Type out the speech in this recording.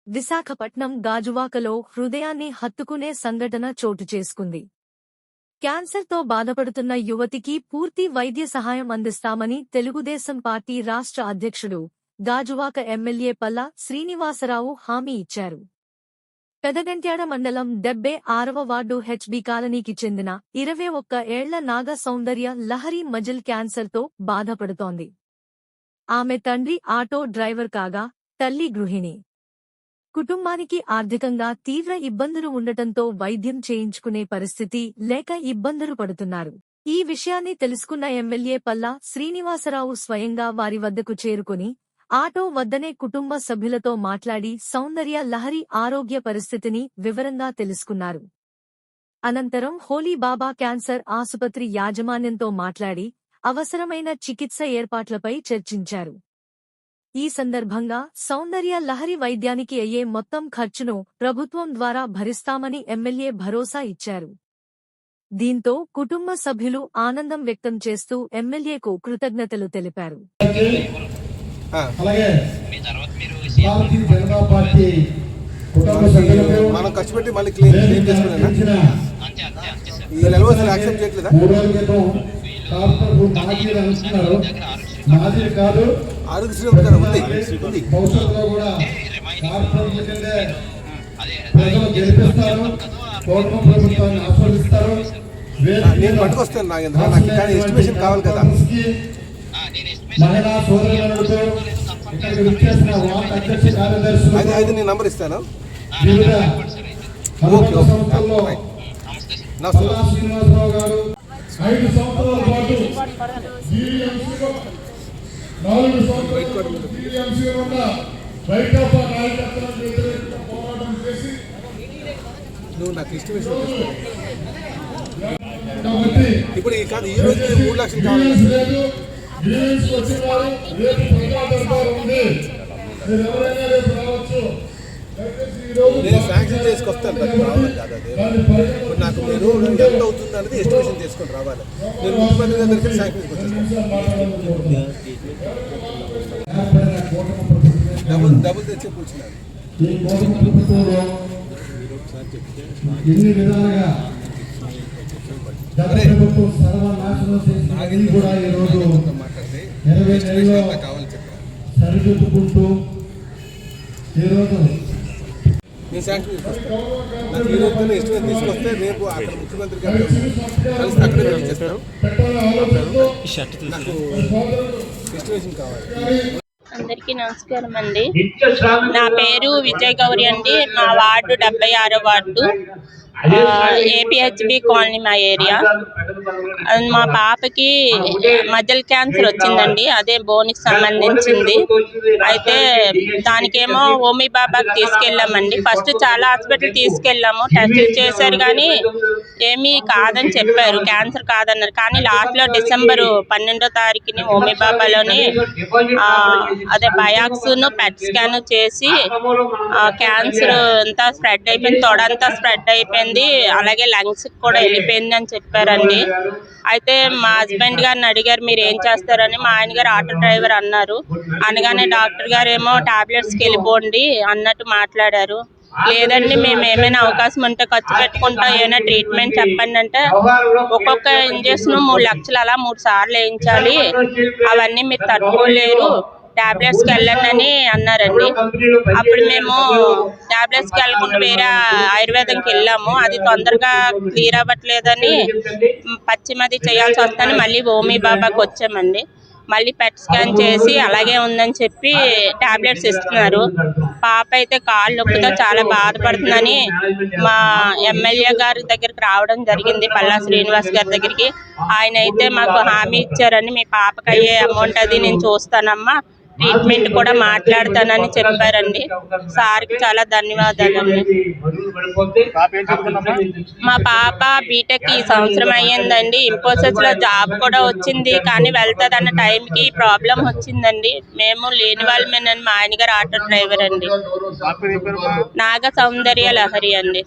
విశాఖపట్నం గాజువాకలో హృదయాన్ని హత్తుకునే సంఘటన చోటు చేసుకుంది. క్యాన్సర్తో బాధపడుతున్న యువతికి పూర్తి వైద్య సహాయం అందిస్తామని తెలుగుదేశం పార్టీ రాష్ట్ర అధ్యక్షుడు, గాజువాక ఎమ్మెల్యే పల్లా శ్రీనివాసరావు హామీ ఇచ్చారు. పెదగంట్యాడ మండలం 76వ వార్డు హెచ్బి కాలనీకి చెందిన 21 ఏళ్ల నాగ సౌందర్య లహరి మజిల్ క్యాన్సర్తో బాధపడుతోంది. ఆమె తండ్రి ఆటో డ్రైవర్ కాగా, తల్లి గృహిణి. కుటుంబానికి ఆర్థికంగా తీవ్ర ఇబ్బందులు ఉండటంతో వైద్యం చేయించుకునే పరిస్థితి లేక ఇబ్బందులు పడుతున్నారు. ఈ విషయాన్ని తెలుసుకున్న ఎమ్మెల్యే పల్లా శ్రీనివాసరావు స్వయంగా వారి వద్దకు చేరుకుని ఆటో వద్దనే కుటుంబ సభ్యులతో మాట్లాడి సౌందర్య లహరి ఆరోగ్య పరిస్థితిని వివరంగా తెలుసుకున్నారు. అనంతరం హోలీ బాబా క్యాన్సర్ ఆసుపత్రి యాజమాన్యంతో మాట్లాడి అవసరమైన చికిత్స ఏర్పాట్లపై చర్చించారు. ఈ సందర్భంగా సౌందర్య లహరి వైద్యానికి అయ్యే మొత్తం ఖర్చును ప్రభుత్వం ద్వారా భరిస్తామని ఎమ్మెల్యే భరోసా ఇచ్చారు. దీంతో కుటుంబ సభ్యులు ఆనందం వ్యక్తం చేస్తూ ఎమ్మెల్యేకు కృతజ్ఞతలు తెలిపారు. మనం ఖర్చు పెట్టి మళ్ళీ క్లెయిమ్ చేసుకున్నా యాక్సెప్ట్ చేయట్లేదా? ఆరోగ్యశ్రీ ఉంది. నేను పట్టుకొస్తాను నాగేంద్ర, నాకు కానీ ఎస్టిమేషన్ కావాలి కదా. అది నేను నంబర్ ఇస్తాను. Okay okay. శ్రీనివాసరావు గారు 5 సంవత్సరాల పాటు నువ్వు నాకు ఎస్టిమేషన్ ఇప్పుడు కాదు, ఈ రోజు 3 లక్షలు కావాలి. నేను శాంక్షన్ చేసుకొస్తాను, రావాలి కాదు. అదే ఇప్పుడు నాకు మీరు ఎంత అవుతుంది అనేది ఎస్టిమేషన్ చేసుకొని రావాలి. నేను ముఖ్యమంత్రి దగ్గరికి శాంక్షన్ డబుల్ తెచ్చే కూర్చున్నాను. కావాలి చెప్పాను. నేను శాంక్షన్ తీసుకొస్తాను. నాకు ఈ రోజు ఎస్టిమేషన్ తీసుకొస్తే రేపు అక్కడ ముఖ్యమంత్రి గారు కలిసి అక్కడే చేస్తారు. నాకు ఎస్టిమేషన్ కావాలి. అందరికీ నమస్కారం అండి. నా పేరు విజయ్ గౌరి అండి. మా వార్డు 76వ వార్డు, ఏపీహెచ్బి కాలనీ మా ఏరియా. మా పాపకి మజిల్ క్యాన్సర్ వచ్చిందండి, అదే బోన్కి సంబంధించింది. అయితే దానికేమో హోమీ బాబాకి తీసుకెళ్ళామండి. ఫస్ట్ చాలా హాస్పిటల్ తీసుకెళ్ళాము, టెస్టులు చేశారు కానీ ఏమీ కాదని చెప్పారు, క్యాన్సర్ కాదన్నారు. కానీ లాస్ట్లో డిసెంబర్ 12వ తారీఖుని హోమీ బాబాలోని అదే బయాక్స్ను పెట్ స్కాన్ చేసి క్యాన్సర్ అంతా స్ప్రెడ్ అయిపోయింది, తొడంతా స్ప్రెడ్ అయిపోయింది, అలాగే లంగ్స్ కూడా వెళ్ళిపోయింది అని చెప్పారండి. అయితే మా హస్బెండ్ గారిని అడిగారు మీరు ఏం చేస్తారని. మా ఆయన గారు ఆటో డ్రైవర్ అన్నారు. అనగానే డాక్టర్ గారు ఏమో టాబ్లెట్స్కి వెళ్ళిపోండి అన్నట్టు మాట్లాడారు. లేదండి మేము ఏమైనా అవకాశం ఉంటే ఖర్చు పెట్టుకుంటాం, ఏమైనా ట్రీట్మెంట్ చెప్పండి అంటే ఒక్కొక్క ఇంజక్షన్ 3 లక్షలు అలా 3 సార్లు వేయించాలి, అవన్నీ మీరు తట్టుకోలేరు, టాబ్లెట్స్కి వెళ్ళండి అని అన్నారండి. అప్పుడు మేము టాబ్లెట్స్కి వెళ్ళకుండా వేరే ఆయుర్వేదంకి వెళ్ళాము. అది తొందరగా క్లియర్ అవ్వట్లేదని పచ్చిమది చేయాల్సి వస్తుందని మళ్ళీ హోమీ బాబాకి వచ్చామండి. మళ్ళీ పెట్ స్కాన్ చేసి అలాగే ఉందని చెప్పి టాబ్లెట్స్ ఇస్తున్నారు. పాప అయితే కాళ్ళు నొప్పితో చాలా బాధపడుతుందని మా ఎమ్మెల్యే గారి దగ్గరికి రావడం జరిగింది, పల్లా శ్రీనివాస్ గారి దగ్గరికి. ఆయన అయితే మాకు హామీ ఇచ్చారని మీ పాపకి అయ్యే అమౌంట్ అది నేను చూస్తానమ్మా, ట్రీట్మెంట్ కూడా మాట్లాడతానని చెప్పారండి. సార్కి చాలా ధన్యవాదాలండి. మా పాప బీటెక్ ఈ సంవత్సరం అయ్యిందండి. ఇన్ఫోసిస్లో జాబ్ కూడా వచ్చింది, కానీ వెళ్తుంది అన్న టైంకి ప్రాబ్లం వచ్చిందండి. మేము లేని వాళ్ళమేనని. మా ఆయన గారు ఆటో డ్రైవర్ అండి. నాగ సౌందర్య లహరి అండి.